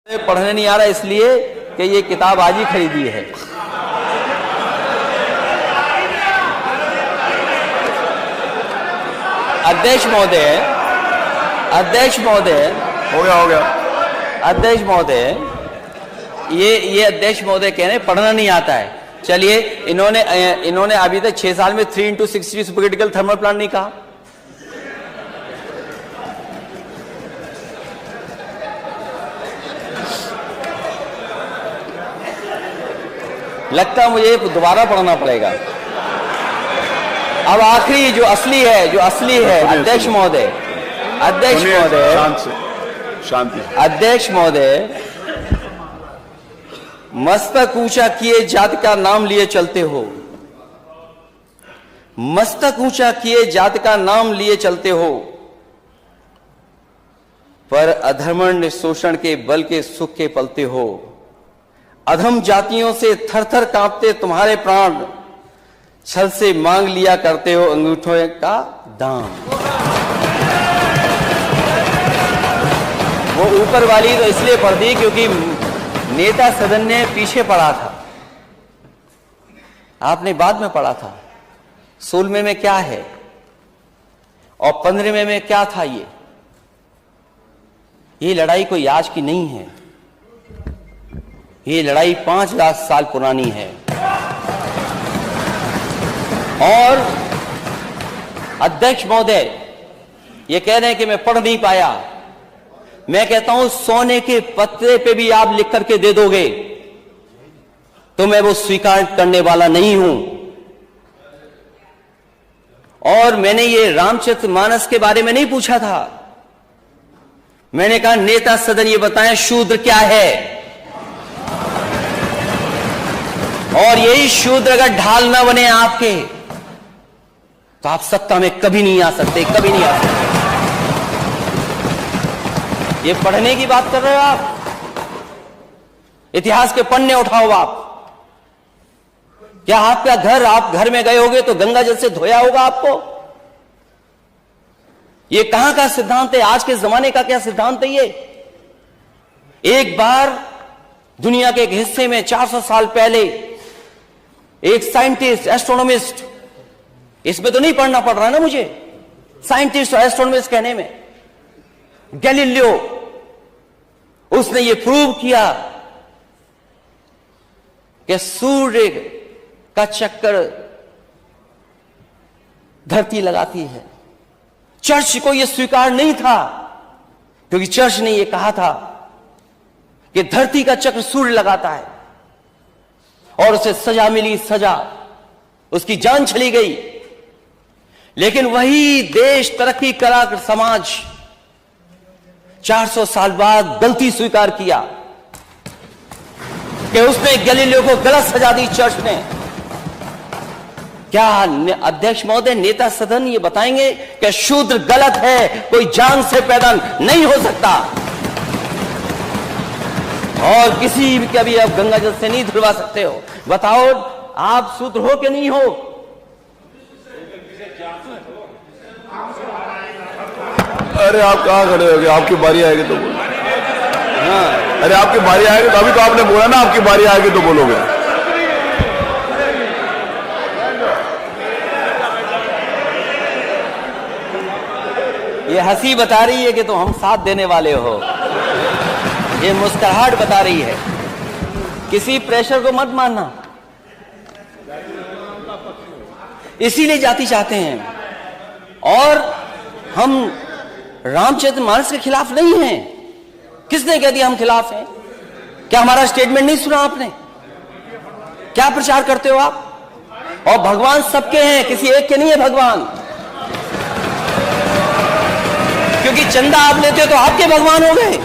पढ़ने नहीं आ रहा इसलिए कि ये किताब आज ही खरीदी है। अध्यक्ष महोदय, हो गया। अध्यक्ष महोदय, ये अध्यक्ष महोदय कह रहे हैं पढ़ना नहीं आता है। चलिए, इन्होंने अभी तक 6 साल में 3x60 सुपरक्रिटिकल थर्मल प्लांट नहीं कहा। लगता है मुझे दोबारा पढ़ना पड़ेगा। अब आखिरी जो असली है अध्यक्ष महोदय, शांति। अध्यक्ष महोदय, मस्तक ऊंचा किए जाति का नाम लिए चलते हो, मस्तक ऊंचा किए जाति का नाम लिए चलते हो, पर अधर्मण्य शोषण के बल के सुख के पलते हो। अधम जातियों से थर थर कांपते तुम्हारे प्राण, छल से मांग लिया करते हो अंगूठों का दाम। वो ऊपर वाली तो इसलिए पढ़ दी क्योंकि नेता सदन ने पीछे पढ़ा था, आपने बाद में पढ़ा था। 16वें में क्या है और 15वें में क्या था। ये लड़ाई कोई आज की नहीं है, ये लड़ाई 5,00,000 साल पुरानी है। और अध्यक्ष महोदय ये कह रहे हैं कि मैं पढ़ नहीं पाया। मैं कहता हूं सोने के पत्रे पे भी आप लिख करके दे दोगे तो मैं वो स्वीकार करने वाला नहीं हूं। और मैंने ये रामचरितमानस के बारे में नहीं पूछा था, मैंने कहा नेता सदन ये बताएं शूद्र क्या है। और यही शूद्र अगर ढाल ना बने आपके तो आप सत्ता में कभी नहीं आ सकते, कभी नहीं आ सकते। ये पढ़ने की बात कर रहे हो आप, इतिहास के पन्ने उठाओ आप। क्या आपका घर, आप घर में गए होगे तो गंगा जल से धोया होगा आपको। ये कहां का सिद्धांत है, आज के जमाने का क्या सिद्धांत है। ये एक बार दुनिया के एक हिस्से में 400 साल पहले एक साइंटिस्ट, एस्ट्रोनॉमिस्ट, इसमें तो नहीं पढ़ना पड़ रहा ना मुझे, साइंटिस्ट और एस्ट्रोनॉमिस्ट कहने में, गैलीलियो, उसने ये प्रूव किया कि सूर्य का चक्कर धरती लगाती है। चर्च को यह स्वीकार नहीं था क्योंकि चर्च ने यह कहा था कि धरती का चक्र सूर्य लगाता है, और उसे सजा मिली, सजा, उसकी जान चली गई। लेकिन वही देश, तरक्की करा समाज 400 साल बाद गलती स्वीकार किया कि उसने गैलीलियो को गलत सजा दी चर्च ने। क्या अध्यक्ष महोदय, नेता सदन ये बताएंगे कि शूद्र गलत है, कोई जान से पैदा नहीं हो सकता, और किसी भी कभी आप गंगा जल से नहीं धुलवा सकते हो। बताओ आप शूद्र हो कि नहीं हो। अरे आप कहाँ खड़े हो गए, आपकी बारी आएगी तो बोलो। हाँ, अरे आपकी बारी आएगी तो, अभी तो आपने बोला ना आपकी बारी आएगी तो बोलोगे। ये हंसी बता रही है कि तुम हम साथ देने वाले हो, ये मुस्कुराहट बता रही है। किसी प्रेशर को मत मानना, इसीलिए जाति चाहते हैं। और हम रामचरितमानस के खिलाफ नहीं हैं। किसने कह दिया हम खिलाफ हैं? क्या हमारा स्टेटमेंट नहीं सुना आपने? क्या प्रचार करते हो आप? और भगवान सबके हैं, किसी एक के नहीं है भगवान। क्योंकि चंदा आप लेते हो तो आपके भगवान हो गए,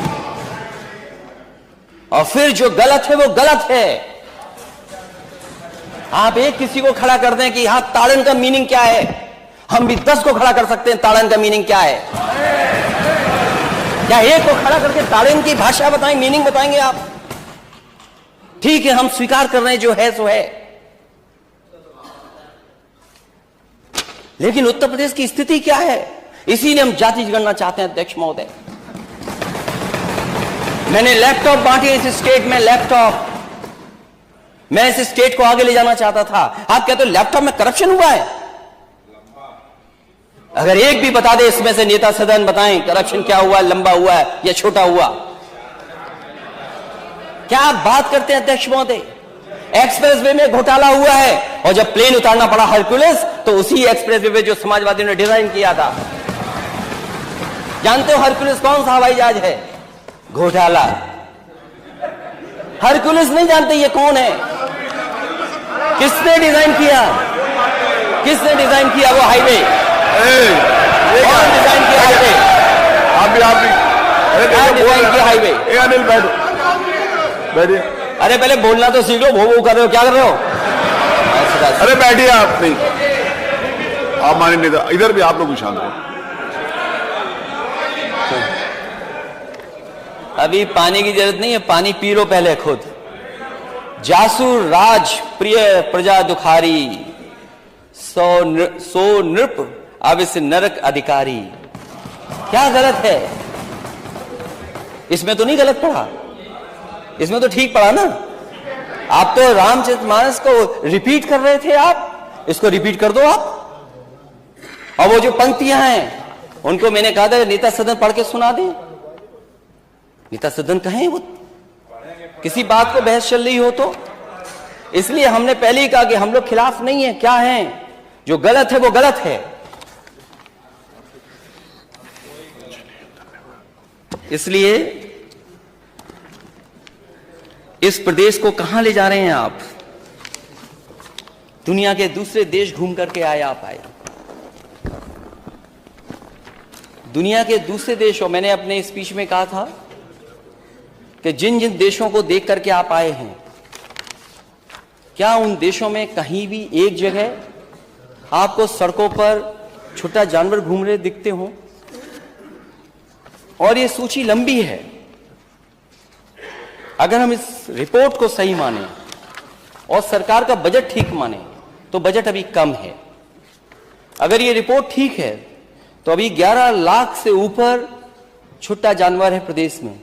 और फिर जो गलत है वो गलत है। आप एक किसी को खड़ा कर दें कि हां ताड़न का मीनिंग क्या है, हम भी 10 को खड़ा कर सकते हैं ताड़न का मीनिंग क्या है। क्या एक को खड़ा करके ताड़न की भाषा बताएं, मीनिंग बताएंगे आप? ठीक है, हम स्वीकार कर रहे हैं जो है सो है। लेकिन उत्तर प्रदेश की स्थिति क्या है, इसीलिए हम जाति जनगणना चाहते हैं अध्यक्ष महोदय। मैंने लैपटॉप बांटे इस स्टेट में, लैपटॉप। मैं इस स्टेट को आगे ले जाना चाहता था। आप कहते हो लैपटॉप में करप्शन हुआ है? अगर एक भी बता दे इसमें से नेता सदन, बताएं करप्शन क्या हुआ, लंबा हुआ है या छोटा हुआ? क्या आप बात करते हैं अध्यक्ष महोदय? एक्सप्रेसवे में घोटाला हुआ है, और जब प्लेन उतारना पड़ा हरक्यूलिस, तो उसी एक्सप्रेसवे पे जो समाजवादियों ने डिजाइन किया था। जानते हो हरक्यूलिस कौन सा हवाई जहाज है? घोटाला। हरक्यूलिस नहीं जानते ये कौन है? किसने डिजाइन किया? किसने डिजाइन किया वो हाईवे? कौन डिजाइन किया हाईवे? आप भी क्या डिजाइन किया हाईवे? अनिल बैठो, बैठिए। अरे पहले बोलना तो सीख लो। भो कर रहे हो, क्या कर रहे हो? अरे बैठिए आप। नहीं, आप माने नेता, इधर भी आप लोग भी शांत रहो। अभी पानी की जरूरत नहीं है, पानी पी लो पहले खुद। जासुर राज प्रिय प्रजा दुखारी, सो नृप अविस नरक अधिकारी। क्या गलत है इसमें? तो नहीं गलत पढ़ा, इसमें तो ठीक पढ़ा ना। आप तो रामचरितमानस को रिपीट कर रहे थे, आप इसको रिपीट कर दो आप। और वो जो पंक्तियां हैं उनको मैंने कहा था नेता सदन पढ़ के सुना दें। नेता सदन कहें वो किसी बात को बहस चल रही हो तो। इसलिए हमने पहले ही कहा कि हम लोग खिलाफ नहीं है। क्या है जो गलत है वो गलत है। इसलिए इस प्रदेश को कहां ले जा रहे हैं आप? दुनिया के दूसरे देश घूम करके आए आप आए। दुनिया के दूसरे देशों, मैंने अपने स्पीच में कहा था कि जिन जिन देशों को देख करके आप आए हैं, क्या उन देशों में कहीं भी एक जगह आपको सड़कों पर छोटा जानवर घूम रहे दिखते हो? और ये सूची लंबी है। अगर हम इस रिपोर्ट को सही माने और सरकार का बजट ठीक माने तो बजट अभी कम है। अगर ये रिपोर्ट ठीक है तो अभी 11 लाख से ऊपर छोटा जानवर है प्रदेश में।